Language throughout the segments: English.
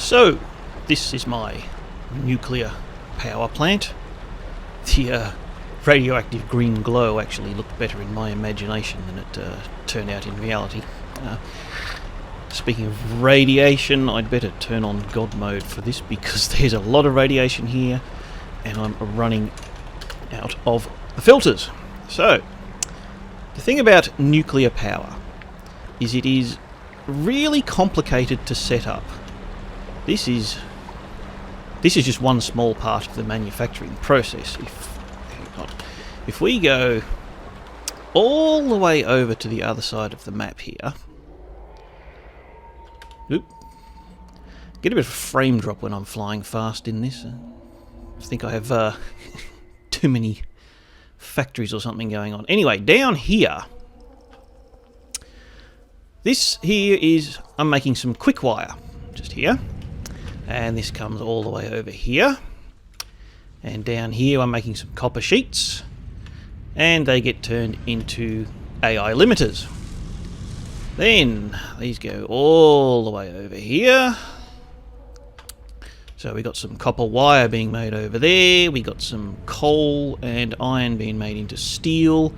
So, this is my nuclear power plant. The radioactive green glow actually looked better in my imagination than it turned out in reality. Speaking of radiation, I'd better turn on God mode for this because there's a lot of radiation here and I'm running out of the filters. So, the thing about nuclear power is it is really complicated to set up. This is just one small part of the manufacturing process. If we go all the way over to the other side of the map here, get a bit of a frame drop when I'm flying fast in this. I think I have too many factories or something going on. Anyway, down here, this here is, I'm making some quick wire, just here. And this comes all the way over here. And down here I'm making some copper sheets. And they get turned into AI limiters. Then these go all the way over here. So we got some copper wire being made over there. We got some coal and iron being made into steel.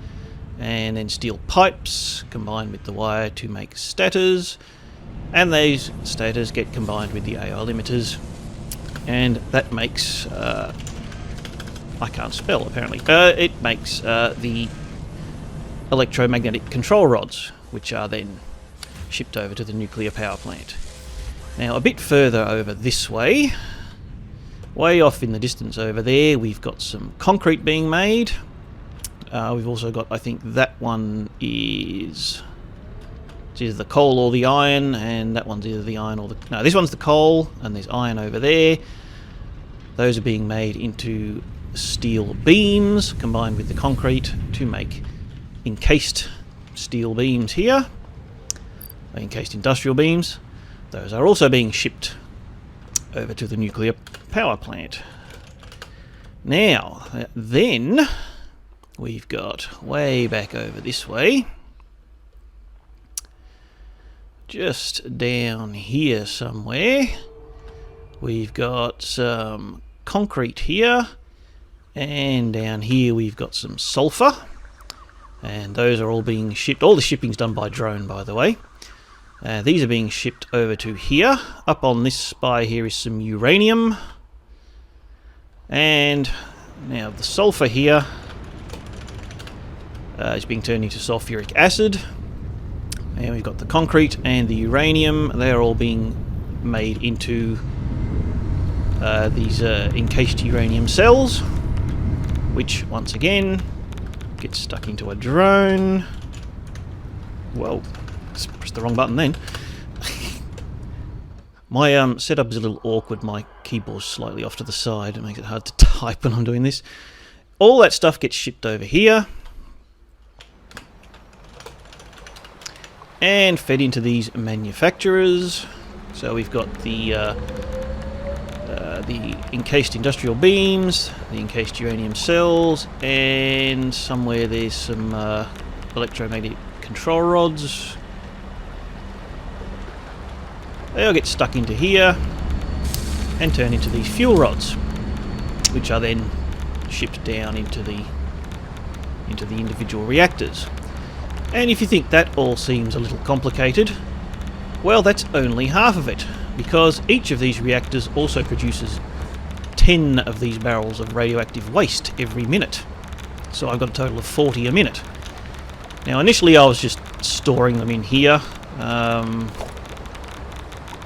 And then steel pipes combined with the wire to make stators. And these stators get combined with the AI limiters, and that makes, I can't spell apparently, it makes the electromagnetic control rods, which are then shipped over to the nuclear power plant. Now a bit further over this way off in the distance over there, we've got some concrete being made. We've also got, I think that one is... it's either the coal or the iron, and that one's either the iron or the... no, this one's the coal, and there's iron over there. Those are being made into steel beams, combined with the concrete to make encased steel beams here. Encased industrial beams. Those are also being shipped over to the nuclear power plant. Now, then, we've got way back over this way, just down here somewhere, we've got some concrete here, and down here we've got some sulfur, and those are all being shipped. All the shipping's done by drone, by the way. These are being shipped over to here. Up on this spy here is some uranium, and now the sulfur here is being turned into sulfuric acid. And we've got the concrete and the uranium. They're all being made into these encased uranium cells, which once again gets stuck into a drone. Well, pressed the wrong button then. My setup is a little awkward. My keyboard's slightly off to the side. It makes it hard to type when I'm doing this. All that stuff gets shipped over here and fed into these manufacturers. So we've got the encased industrial beams, the encased uranium cells, and somewhere there's some electromagnetic control rods. They all get stuck into here and turn into these fuel rods, which are then shipped down into the individual reactors. And if you think that all seems a little complicated, well, that's only half of it, because each of these reactors also produces 10 of these barrels of radioactive waste every minute. So I've got a total of 40 a minute. Now initially I was just storing them in here.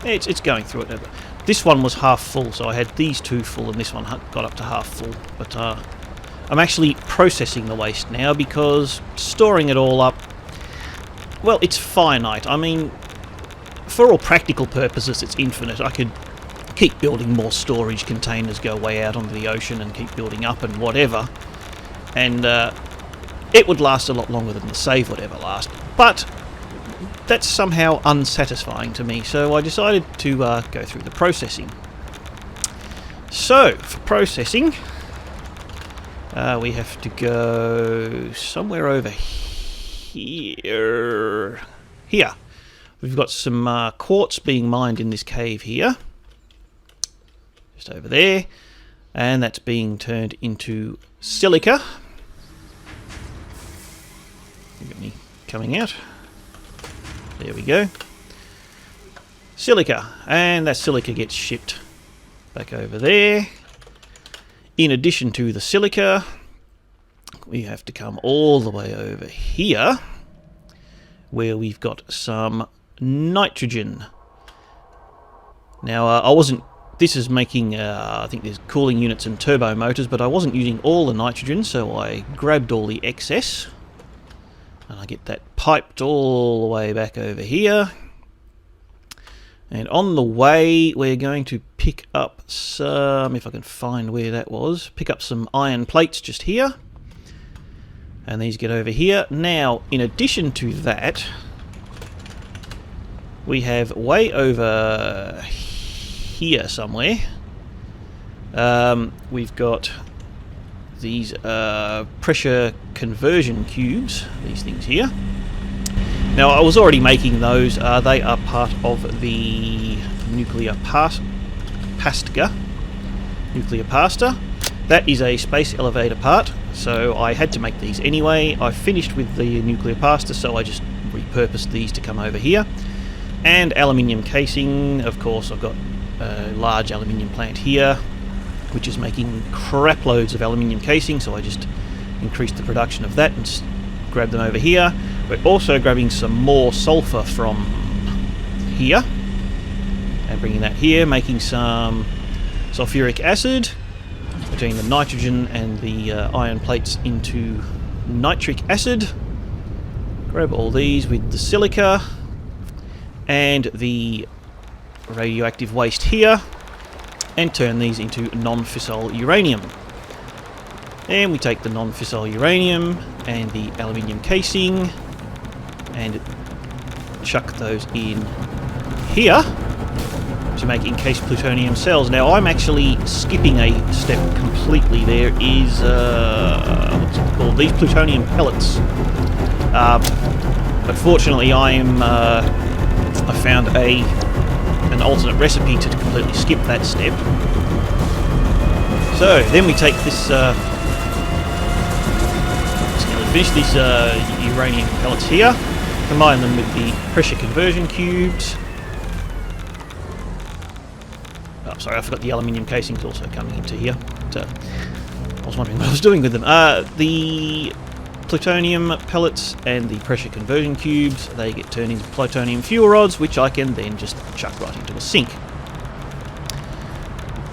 It's going through it. This one was half full, so I had these two full and this one got up to half full. But I'm actually processing the waste now, because storing it all up, well, it's finite. I mean, for all practical purposes, it's infinite. I could keep building more storage containers, go way out onto the ocean and keep building up and whatever. And it would last a lot longer than the save would ever last. But that's somehow unsatisfying to me, so I decided to go through the processing. So, for processing, we have to go somewhere over here. Here. We've got some quartz being mined in this cave here. just over there, and that's being turned into silica. You got me coming out. There we go. Silica, and that silica gets shipped back over there. In addition to the silica, we have to come all the way over here, where we've got some nitrogen. Now, this is making, I think there's cooling units and turbo motors, but I wasn't using all the nitrogen, so I grabbed all the excess. And I get that piped all the way back over here. And on the way, we're going to pick up some, if I can find where that was, pick up some iron plates just here. And these get over here. Now, in addition to that, we have way over here somewhere, we've got these pressure conversion cubes, these things here. Now, I was already making those. They are part of the nuclear pasta. That is a space elevator part, so I had to make these anyway. I finished with the nuclear pasta, so I just repurposed these to come over here. And aluminium casing, of course, I've got a large aluminium plant here, which is making crap loads of aluminium casing, so I just increased the production of that and grabbed them over here. We're also grabbing some more sulfur from here and bringing that here, making some sulfuric acid, between the nitrogen and the iron plates into nitric acid. Grab all these with the silica and the radioactive waste here and turn these into non-fissile uranium. And we take the non-fissile uranium and the aluminium casing and chuck those in here to make encased plutonium cells. Now, I'm actually skipping a step completely. There is, what's it called? These plutonium pellets. But fortunately, I found an alternate recipe to completely skip that step. So then we take this. Finish these uranium pellets here, combine them with the pressure conversion cubes. Oh, sorry, I forgot the aluminium casings also coming into here. So I was wondering what I was doing with them. The plutonium pellets and the pressure conversion cubes, they get turned into plutonium fuel rods, which I can then just chuck right into a sink.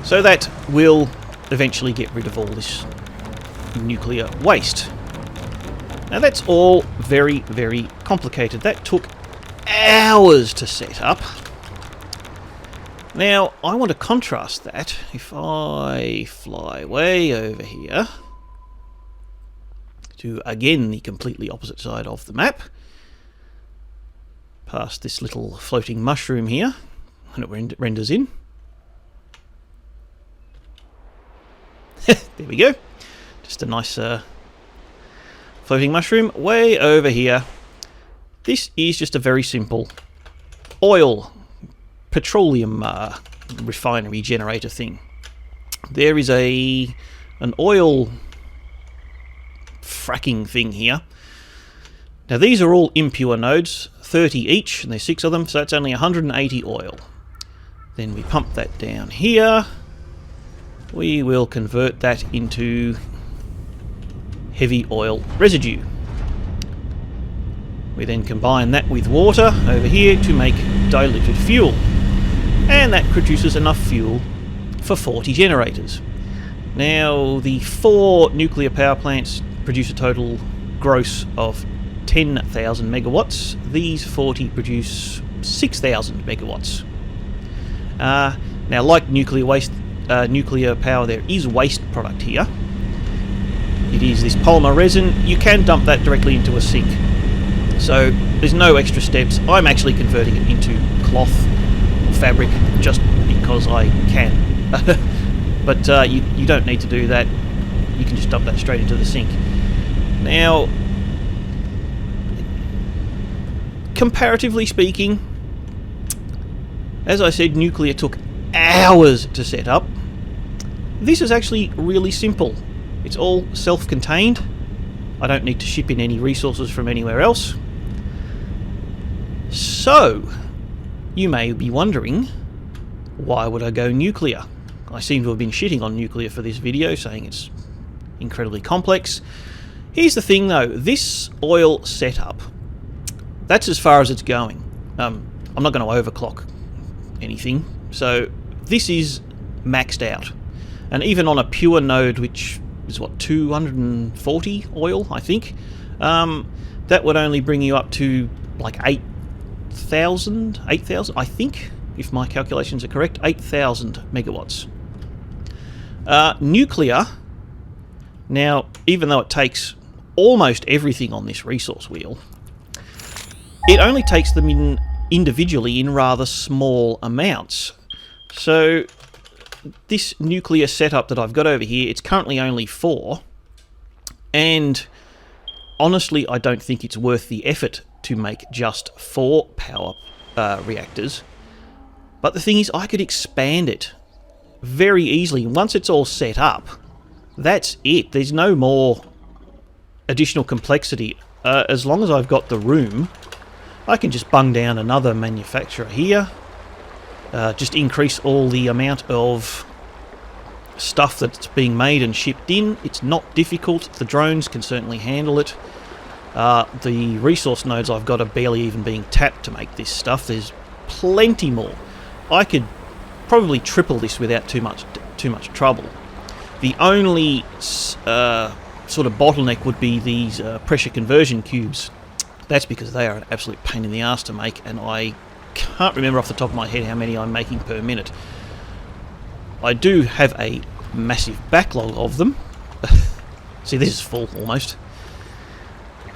So that will eventually get rid of all this nuclear waste. Now that's all very, very complicated. That took hours to set up. Now, I want to contrast that. If I fly way over here to, again, the completely opposite side of the map, past this little floating mushroom here, and it renders in. There we go. Just a nice floating mushroom way over here. This is just a very simple petroleum refinery generator thing. There is an oil fracking thing here. Now these are all impure nodes, 30 each, and there's 6 of them, so that's only 180 oil. Then we pump that down here. We will convert that into heavy oil residue. We then combine that with water over here to make diluted fuel. And that produces enough fuel for 40 generators. Now, the 4 nuclear power plants produce a total gross of 10,000 megawatts. These 40 produce 6,000 megawatts. Now, like nuclear power, there is waste product here. It is this polymer resin. You can dump that directly into a sink. So there's no extra steps. I'm actually converting it into cloth or fabric just because I can. But you don't need to do that. You can just dump that straight into the sink. Now, comparatively speaking, as I said, nuclear took hours to set up. this is actually really simple. It's all self-contained. I don't need to ship in any resources from anywhere else. So, you may be wondering, why would I go nuclear? I seem to have been shitting on nuclear for this video, saying it's incredibly complex. Here's the thing though, this oil setup, that's as far as it's going. I'm not going to overclock anything, so this is maxed out. And even on a pure node, which is what, 240 oil, I think, that would only bring you up to like 8,000, I think, if my calculations are correct, 8,000 megawatts. Nuclear, now, even though it takes almost everything on this resource wheel, it only takes them in individually in rather small amounts. So this nuclear setup that I've got over here, it's currently only 4, and honestly I don't think it's worth the effort to make just 4 power reactors. But the thing is, I could expand it very easily. Once it's all set up, that's it. There's no more additional complexity. As long as I've got the room, I can just bung down another manufacturer here, just increase all the amount of stuff that's being made and shipped in. It's not difficult. The drones can certainly handle it. The resource nodes I've got are barely even being tapped to make this stuff. There's plenty more. I could probably triple this without too much trouble. The only sort of bottleneck would be these pressure conversion cubes. That's because they are an absolute pain in the ass to make, and I can't remember off the top of my head how many I'm making per minute. I do have a massive backlog of them. See, this is full almost.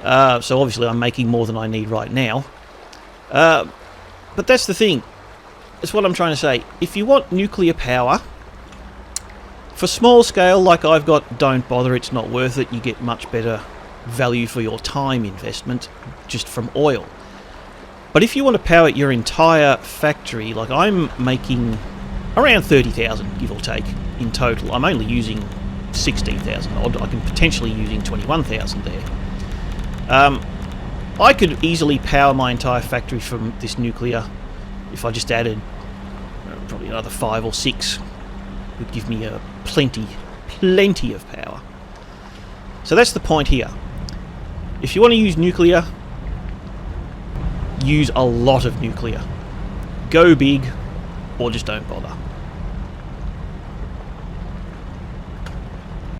So obviously I'm making more than I need right now. But that's the thing. That's what I'm trying to say. If you want nuclear power, for small scale like I've got, don't bother, it's not worth it. You get much better value for your time investment just from oil. But if you want to power your entire factory, like I'm making around 30,000, give or take, in total. I'm only using 16,000 odd. I can potentially using 21,000 there. I could easily power my entire factory from this nuclear if I just added probably another 5 or 6. It would give me plenty of power. So that's the point here. If you want to use nuclear, use a lot of nuclear. Go big, or just don't bother.